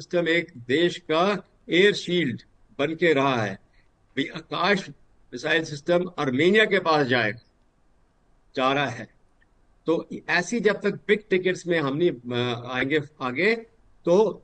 System एक देश का एयर शील्ड बन के रहा है। भी आकाश मिसाइल सिस्टम आर्मेनिया के पास जा रहा है। तो ऐसी जब तक बिग टिकट्स में हम नहीं आएंगे आगे, तो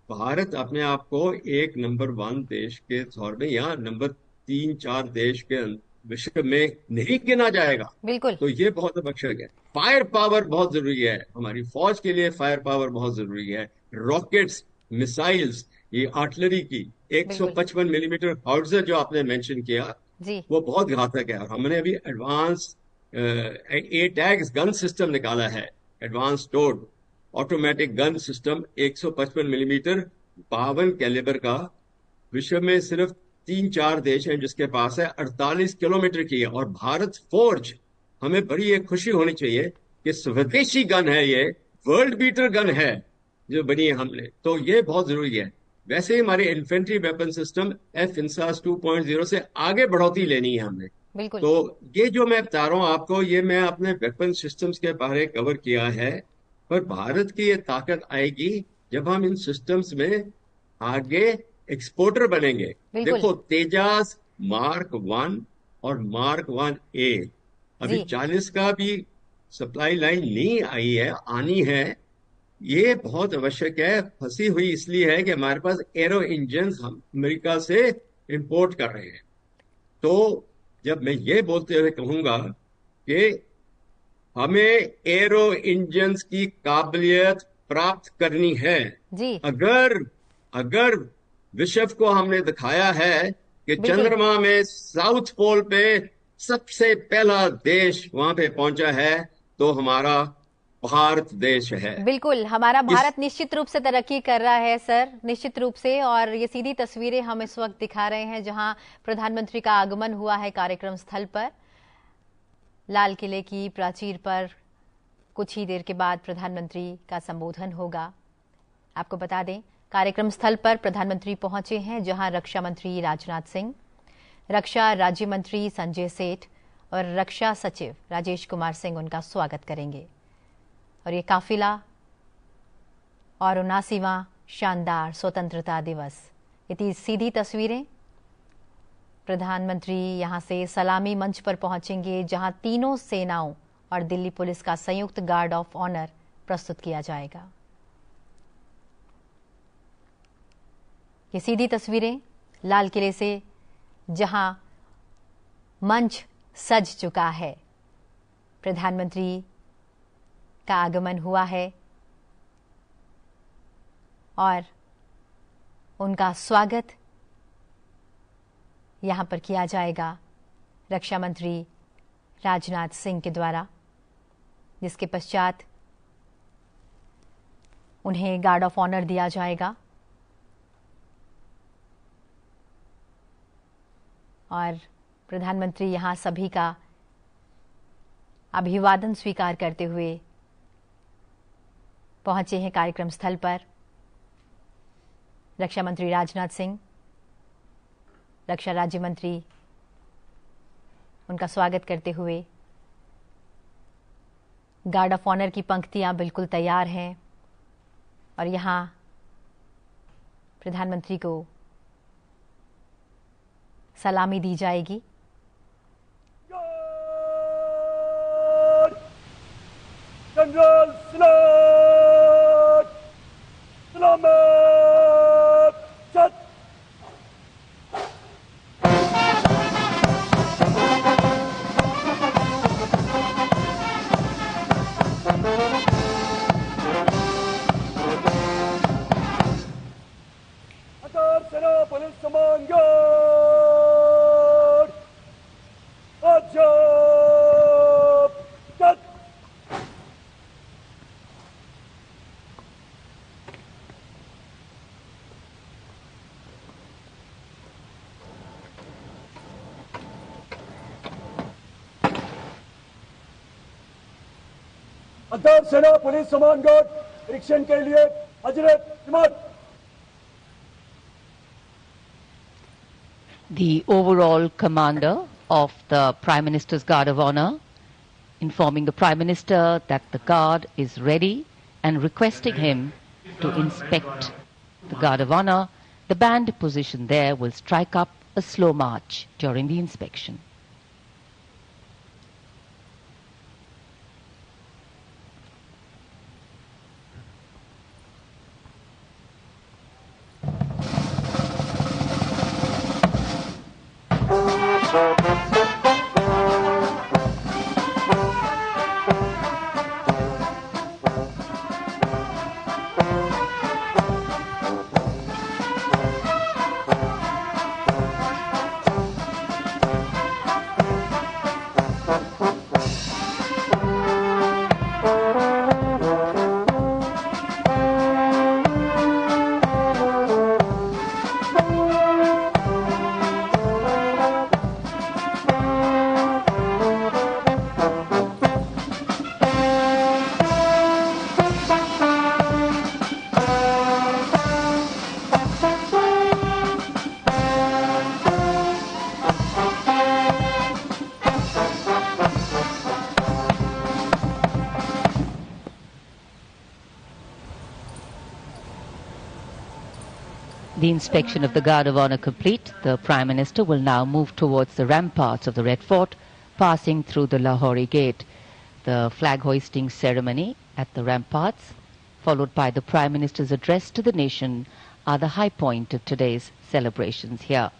भारत अपने आप को एक नंबर वन देश के तौर में या नंबर तीन चार देश के विश्व में नहीं गिना जाएगा। बिल्कुल। तो ये बहुत आवश्यक है। फायर पावर बहुत जरूरी है, हमारी फौज के लिए फायर पावर बहुत जरूरी है। रॉकेट्स, मिसाइल्स, ये आर्टिलरी की बिल्कुल 155 मिलीमीटर हॉर्ट्जर जो आपने मेंशन किया, जी। वो बहुत घातक है। और हमने अभी advance ATAGS gun system निकाला है, advance towed automatic gun system 155 millimetre 52 calibre का। विश्व में सिर्फ तीन चार देश हैं जिसके पास है, 48 किलोमीटर की है। और भारत फोर्ज, हमें बड़ी एक खुशी होनी चाहिए कि स्वदेशी गन है ये, वर्ल्ड बीटर गन है जो बनी है हमने। तो ये बहुत जरूरी है। वैसे ही हमारे infantry weapon system F INSAS 2.0 से आगे बढ़ोतरी लेनी है हमने। बिल्कुल तो ये जो मैं बता रहा हूं आपको, ये मैं अपने वेपन सिस्टम्स के बारे कवर किया है। पर भारत की ये ताकत आएगी जब हम इन सिस्टम्स में आगे एक्सपोर्टर बनेंगे। बिल्कुल देखो, तेजास मार्क 1 और मार्क 1 ए अभी जी। 40 का भी सप्लाई लाइन नहीं आई है, आनी है। ये बहुत आवश्यक है। फंसी हुई इसलिए है कि हमारे पास एरो इंजन हम अमेरिका से इंपोर्ट कर रहे हैं। तो जब मैं ये बोलते हुए कहूंगा कि हमें एरो इंजन्स की काबिलियत प्राप्त करनी है, जी अगर अगर विश्व को हमने दिखाया है कि बिल्कुल। चंद्रमा में साउथ पोल पे सबसे पहला देश वहां पे पहुंचा है, तो हमारा भारत देश है। बिल्कुल हमारा इस भारत निश्चित रूप से तरक्की कर रहा है सर, निश्चित रूप से। और ये सीधी तस्वीरें हम इस वक्त दिखा रहे हैं जहां प्रधानमंत्री का आगमन हुआ है कार्यक्रम स्थल पर। लाल किले की प्राचीर पर कुछ ही देर के बाद प्रधानमंत्री का संबोधन होगा। आपको बता दें, कार्यक्रम स्थल पर प्रधानमंत्री पहुंचे हैं जहां रक्षा मंत्री राजनाथ सिंह, रक्षा राज्य मंत्री संजय सेठ और रक्षा सचिव राजेश कुमार सिंह उनका स्वागत करेंगे। और ये काफिला और 79वां शानदार स्वतंत्रता दिवस, ये सीधी तस्वीरें। प्रधानमंत्री यहां से सलामी मंच पर पहुंचेंगे जहां तीनों सेनाओं और दिल्ली पुलिस का संयुक्त गार्ड ऑफ ऑनर प्रस्तुत किया जाएगा। ये सीधी तस्वीरें लाल किले से जहां मंच सज चुका है, प्रधानमंत्री का आगमन हुआ है और उनका स्वागत यहां पर किया जाएगा रक्षा मंत्री राजनाथ सिंह के द्वारा, जिसके पश्चात उन्हें गार्ड ऑफ ऑनर दिया जाएगा और प्रधानमंत्री यहां सभी का अभिवादन स्वीकार करते हुए पहुंचे हैं कार्यक्रम स्थल पर। रक्षा मंत्री राजनाथ सिंह, रक्षा राज्य मंत्री उनका स्वागत करते हुए, गार्ड ऑफ ऑनर की पंक्तियां बिल्कुल तैयार हैं और यहां प्रधानमंत्री को सलामी दी जाएगी। जनरल सलामत चल। अतर सेना पुलिस समान गार्ड अच्छा चल। अतर सेना पुलिस समान गार्ड परीक्षण के लिए हजरत हिम्मत। The overall commander of the Prime Minister's Guard of Honor, informing the Prime Minister that the Guard is ready and requesting him to inspect the Guard of Honor, the band positioned there will strike up a slow march during the inspection. The inspection of the Guard of Honor complete, the Prime Minister will now move towards the ramparts of the Red Fort, passing through the Lahori Gate. The flag hoisting ceremony at the ramparts, followed by the Prime Minister's address to the nation, are the high point of today's celebrations here.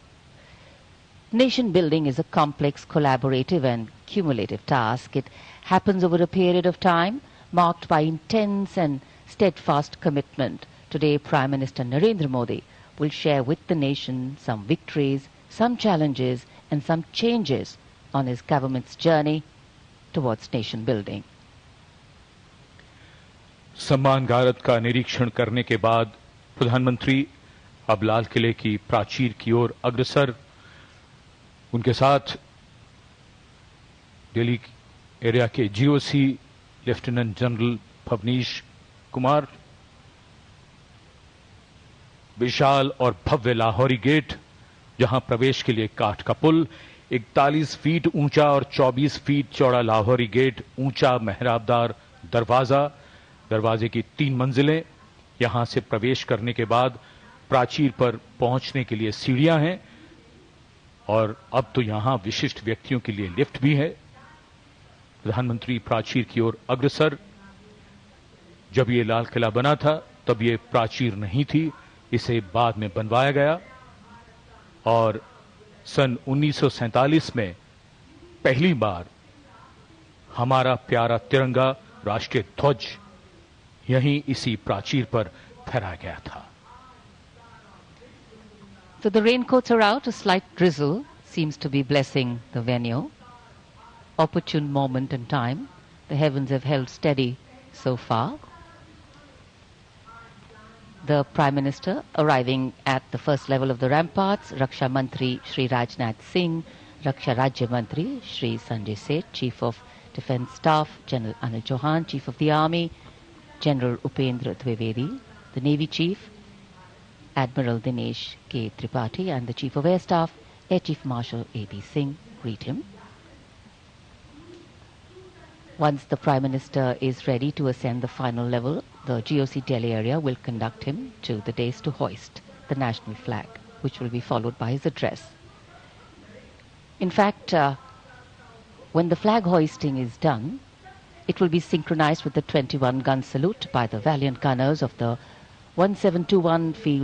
Nation building is a complex, collaborative and cumulative task. It happens over a period of time marked by intense and steadfast commitment. Today, Prime Minister Narendra Modi will share with the nation some victories, some challenges and some changes on his government's journey towards nation building. सम्मान गारद का निरीक्षण करने के बाद प्रधानमंत्री अब लाल किले की प्राचीर की ओर अग्रसर, उनके साथ दिल्ली एरिया के GOC lieutenant general Bhavnish Kumar, विशाल और भव्य लाहौरी गेट, जहां प्रवेश के लिए काठ का पुल, 41 फीट ऊंचा और 24 फीट चौड़ा लाहौरी गेट, ऊंचा मेहराबदार दरवाजा, दरवाजे की 3 मंजिलें, यहां से प्रवेश करने के बाद प्राचीर पर पहुंचने के लिए सीढ़ियां हैं और अब तो यहां विशिष्ट व्यक्तियों के लिए लिफ्ट भी है। प्रधानमंत्री प्राचीर की ओर अग्रसर। जब ये लाल किला बना था तब ये प्राचीर नहीं थी, इसे बाद में बनवाया गया और सन 1947 में पहली बार हमारा प्यारा तिरंगा राष्ट्रीय ध्वज यहीं इसी प्राचीर पर फहराया गया था। So the raincoats are out, a slight drizzle seems to be blessing the venue. Opportune moment in time. The heavens have held steady so far. The Prime Minister arriving at the first level of the ramparts, Raksha Mantri Shri Rajnath Singh, Raksha Rajya Mantri Shri Sanjay Seth, Chief of Defence Staff General Anil Chauhan, Chief of the Army General Upendra Dwivedi, the Navy Chief Admiral Dinesh K. Tripathi and the Chief of Air Staff Air Chief Marshal A.B. Singh greet him. Once the Prime Minister is ready to ascend the final level, the GOC Delhi area will conduct him to the dais to hoist the national flag, which will be followed by his address. In fact, when the flag hoisting is done, it will be synchronized with the 21-gun salute by the valiant gunners of the 1721 Field